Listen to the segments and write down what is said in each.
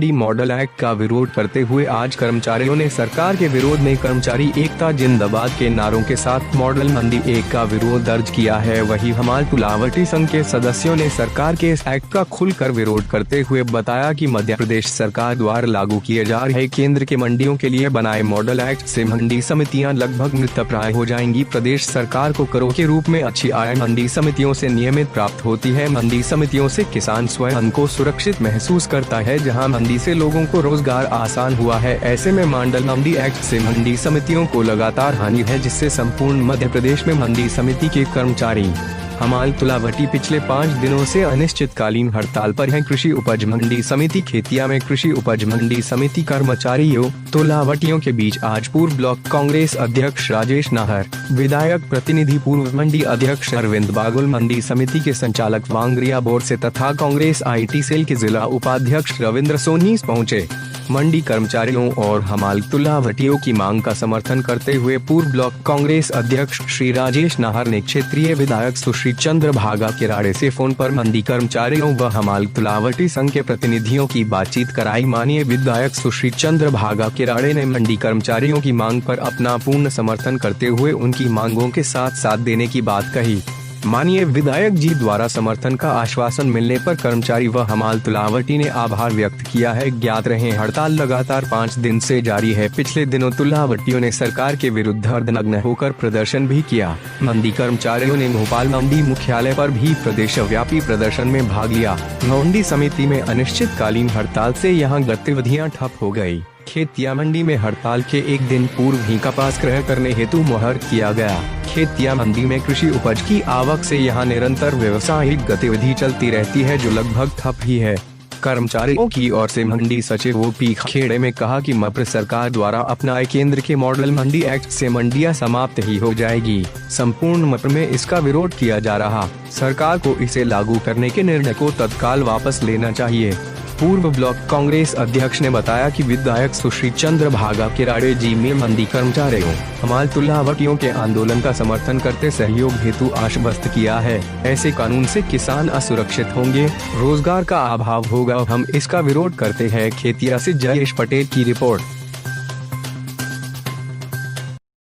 मंडी model act का विरोध करते हुए आज कर्मचारियों ने सरकार के विरोध में कर्मचारी एकता जिंदाबाद के नारों के साथ मॉडल मंडी एक्ट का विरोध दर्ज किया है। वहीं हमाल तुलावटी संघ के सदस्यों ने सरकार के इस एक्ट का खुलकर विरोध करते हुए बताया कि मध्य प्रदेश सरकार द्वारा लागू किए जा रहे केंद्र के मंडियों के लिए बनाए मॉडल एक्ट से मंडी समितियां लगभग मृतप्राय हो जाएंगी। प्रदेश सरकार को करों के रूप में अच्छी आय मंडी समितियों से नियमित प्राप्त होती है। मंडी समितियों से किसान स्वयं को सुरक्षित महसूस करता है, जहां मंडी से लोगों को रोजगार आसान हुआ है। ऐसे में मॉडल मंडी एक्ट से मंडी समितियों को लगातार हानि है, जिससे संपूर्ण मध्य प्रदेश में मंडी समिति के कर्मचारी हमाल तुलावटी पिछले 5 दिनों से अनिश्चितकालीन हड़ताल पर हैं। कृषि उपज मंडी समिति खेतिया में कृषि उपज मंडी समिति कर्मचारियों तुलावटियों के बीच आज पूर्व ब्लॉक कांग्रेस अध्यक्ष राजेश नाहर, विधायक प्रतिनिधि पूर्व मंडी अध्यक्ष अरविंद बागुल, मंडी समिति के संचालक वांगरिया बोर्ड से तथा कांग्रेस IT सेल के जिला उपाध्यक्ष रविंद्र सोनी पहुँचे। मंडी कर्मचारियों और हमाल तुलावटियों की मांग का समर्थन करते हुए पूर्व ब्लॉक कांग्रेस अध्यक्ष श्री राजेश नाहर ने क्षेत्रीय विधायक सुश्री चंद्र भागा किराड़े से फोन पर मंडी कर्मचारियों व हमाल तुलावटी संघ के प्रतिनिधियों की बातचीत कराई। माननीय विधायक सुश्री चंद्र भागा किराड़े ने मंडी कर्मचारियों की मांग पर अपना पूर्ण समर्थन करते हुए उनकी मांगों के साथ देने की बात कही। माननीय विधायक जी द्वारा समर्थन का आश्वासन मिलने पर कर्मचारी व हमाल तुलावटी ने आभार व्यक्त किया है। ज्ञात रहे हड़ताल लगातार 5 दिन से जारी है। पिछले दिनों तुलावटियों ने सरकार के विरुद्ध अर्धनग्न होकर प्रदर्शन भी किया। मंडी कर्मचारियों ने भोपाल मंडी मुख्यालय पर भी प्रदेशव्यापी प्रदर्शन में भाग लिया। मंडी समिति में अनिश्चितकालीन हड़ताल से यहां गतिविधियां ठप हो गयी। खेतिया मंडी में हड़ताल के एक दिन पूर्व ही कपास क्रय करने हेतु मुहर किया गया। खेतिया मंडी में कृषि उपज की आवक से यहां निरंतर व्यवसायिक गतिविधि चलती रहती है, जो लगभग ठप ही है। कर्मचारियों की ओर से मंडी सचिव OP खेड़े में कहा कि मप्र सरकार द्वारा अपनाए केंद्र के मॉडल मंडी एक्ट से मंडियां समाप्त ही हो जाएगी। संपूर्ण मप्र में इसका विरोध किया जा रहा। सरकार को इसे लागू करने के निर्णय को तत्काल वापस लेना चाहिए। पूर्व ब्लॉक कांग्रेस अध्यक्ष ने बताया कि विधायक सुश्री चंद्र भागा किराड़े जी में मंडी कर्मचारियों हमाल तुलावटियों के आंदोलन का समर्थन करते सहयोग हेतु आश्वस्त किया है। ऐसे कानून से किसान असुरक्षित होंगे, रोजगार का अभाव होगा। हम इसका विरोध करते हैं। खेतिया से जयेश पटेल की रिपोर्ट।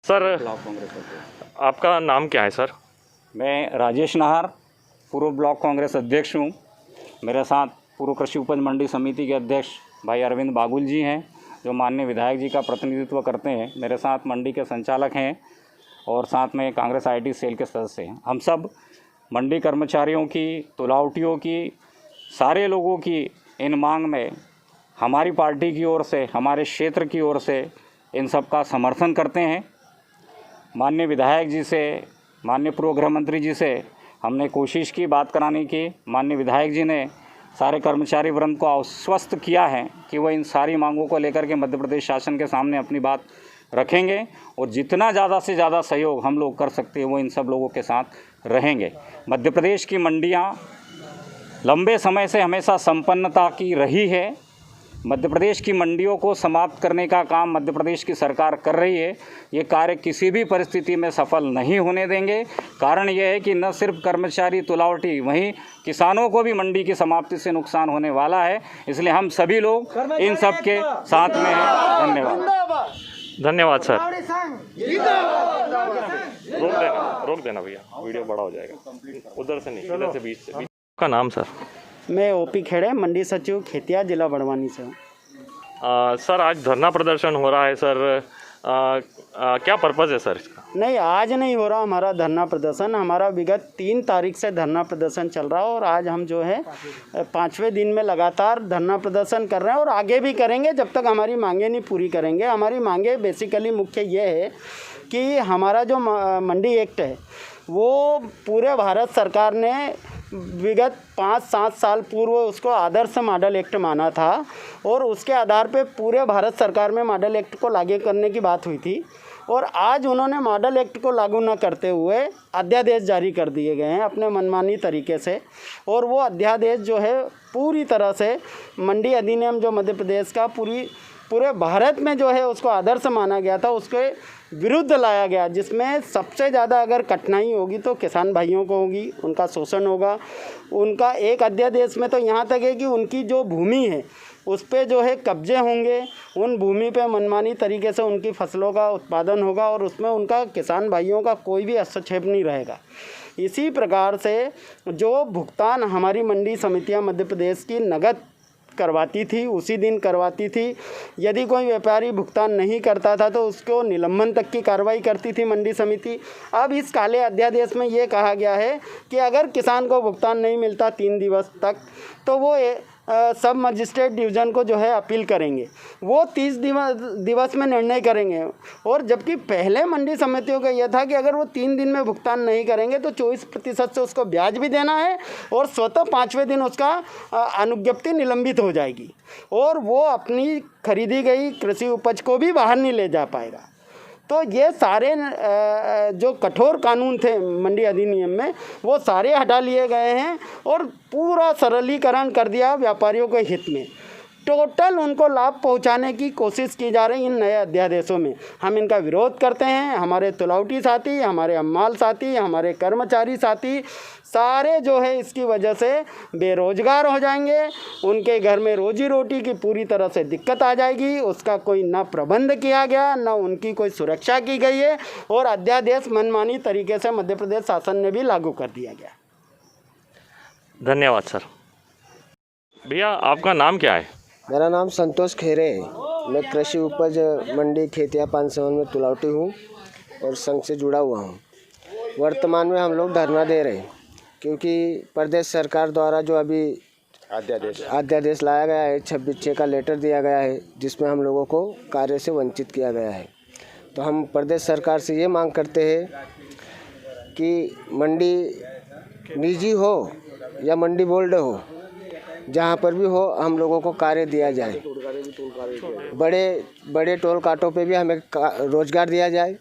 सर, आपका नाम क्या है सर? मैं राजेश नाहर, पूर्व ब्लॉक कांग्रेस अध्यक्ष हूँ। मेरे साथ पूर्व कृषि उपज मंडी समिति के अध्यक्ष भाई अरविंद बागुल जी हैं, जो माननीय विधायक जी का प्रतिनिधित्व करते हैं। मेरे साथ मंडी के संचालक हैं और साथ में कांग्रेस IT सेल के सदस्य हैं। हम सब मंडी कर्मचारियों की, तुलावटियों की, सारे लोगों की इन मांग में हमारी पार्टी की ओर से, हमारे क्षेत्र की ओर से इन सब का समर्थन करते हैं। माननीय विधायक जी से, माननीय पूर्व गृह मंत्री जी से हमने कोशिश की बात कराने की। माननीय विधायक जी ने सारे कर्मचारी वृंद को आश्वस्त किया है कि वह इन सारी मांगों को लेकर के मध्य प्रदेश शासन के सामने अपनी बात रखेंगे और जितना ज़्यादा से ज़्यादा सहयोग हम लोग कर सकते हैं वो इन सब लोगों के साथ रहेंगे। मध्य प्रदेश की मंडियां लंबे समय से हमेशा संपन्नता की रही है। मध्य प्रदेश की मंडियों को समाप्त करने का काम मध्य प्रदेश की सरकार कर रही है। ये कार्य किसी भी परिस्थिति में सफल नहीं होने देंगे। कारण ये है कि न सिर्फ कर्मचारी तुलावटी, वहीं किसानों को भी मंडी की समाप्ति से नुकसान होने वाला है। इसलिए हम सभी लोग इन सब के साथ में हैं। धन्यवाद। धन्यवाद सर। रोक देना भैया, वीडियो बड़ा हो जाएगा। उधर से नहीं, इधर से बीच से। का नाम सर? मैं OP खेड़े, मंडी सचिव खेतिया, जिला बड़वानी से हूँ। सर, आज धरना प्रदर्शन हो रहा है सर, क्या पर्पज़ है सर इसका? नहीं, आज नहीं हो रहा हमारा धरना प्रदर्शन। हमारा विगत 3 तारीख से धरना प्रदर्शन चल रहा है और आज हम जो है 5वें दिन में लगातार धरना प्रदर्शन कर रहे हैं और आगे भी करेंगे जब तक हमारी मांगें नहीं पूरी करेंगे। हमारी मांगें बेसिकली मुख्य ये है कि हमारा जो मंडी एक्ट है वो पूरे भारत सरकार ने विगत 5-7 साल पूर्व उसको आदर्श मॉडल एक्ट माना था और उसके आधार पे पूरे भारत सरकार में मॉडल एक्ट को लागू करने की बात हुई थी। और आज उन्होंने मॉडल एक्ट को लागू न करते हुए अध्यादेश जारी कर दिए गए हैं अपने मनमानी तरीके से। और वो अध्यादेश जो है पूरी तरह से मंडी अधिनियम जो मध्य प्रदेश का पूरे भारत में जो है उसको आदर्श माना गया था, उसके विरुद्ध लाया गया, जिसमें सबसे ज़्यादा अगर कठिनाई होगी तो किसान भाइयों को होगी, उनका शोषण होगा। उनका एक अध्यादेश में तो यहाँ तक है कि उनकी जो भूमि है उस पे जो है कब्जे होंगे, उन भूमि पे मनमानी तरीके से उनकी फसलों का उत्पादन होगा और उसमें उनका किसान भाइयों का कोई भी हस्तक्षेप नहीं रहेगा। इसी प्रकार से जो भुगतान हमारी मंडी समितियां मध्य प्रदेश की नगद करवाती थी, उसी दिन करवाती थी। यदि कोई व्यापारी भुगतान नहीं करता था तो उसको निलंबन तक की कार्रवाई करती थी मंडी समिति। अब इस काले अध्यादेश में ये कहा गया है कि अगर किसान को भुगतान नहीं मिलता 3 दिवस तक तो वो सब मजिस्ट्रेट डिवीज़न को जो है अपील करेंगे, वो 30 दिवस में निर्णय करेंगे। और जबकि पहले मंडी समितियों का यह था कि अगर वो 3 दिन में भुगतान नहीं करेंगे तो 24% से उसको ब्याज भी देना है और स्वतः 5वें दिन उसका अनुज्ञप्ति निलंबित हो जाएगी और वो अपनी खरीदी गई कृषि उपज को भी बाहर नहीं ले जा पाएगा। तो ये सारे जो कठोर कानून थे मंडी अधिनियम में वो सारे हटा लिए गए हैं और पूरा सरलीकरण कर दिया व्यापारियों के हित में। टोटल उनको लाभ पहुंचाने की कोशिश की जा रही इन नए अध्यादेशों में। हम इनका विरोध करते हैं। हमारे तुलावटी साथी, हमारे अम्माल साथी, हमारे कर्मचारी साथी सारे जो है इसकी वजह से बेरोजगार हो जाएंगे। उनके घर में रोजी रोटी की पूरी तरह से दिक्कत आ जाएगी। उसका कोई ना प्रबंध किया गया, ना उनकी कोई सुरक्षा की गई है और अध्यादेश मनमानी तरीके से मध्य प्रदेश शासन ने भी लागू कर दिया गया। धन्यवाद सर। भैया आपका नाम क्या है? मेरा नाम संतोष खेरे है। मैं कृषि उपज मंडी खेतिया 551 में तुलावटी हूँ और संघ से जुड़ा हुआ हूँ। वर्तमान में हम लोग धरना दे रहे हैं क्योंकि प्रदेश सरकार द्वारा जो अभी अध्यादेश लाया गया है 26/6 का लेटर दिया गया है जिसमें हम लोगों को कार्य से वंचित किया गया है। तो हम प्रदेश सरकार से ये मांग करते हैं कि मंडी निजी हो या मंडी बोर्ड हो, जहाँ पर भी हो हम लोगों को कार्य दिया जाए। बड़े टोल कांटों पे भी हमें रोजगार दिया जाए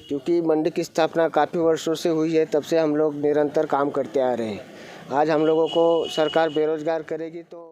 क्योंकि मंडी की स्थापना काफ़ी वर्षों से हुई है, तब से हम लोग निरंतर काम करते आ रहे हैं। आज हम लोगों को सरकार बेरोजगार करेगी तो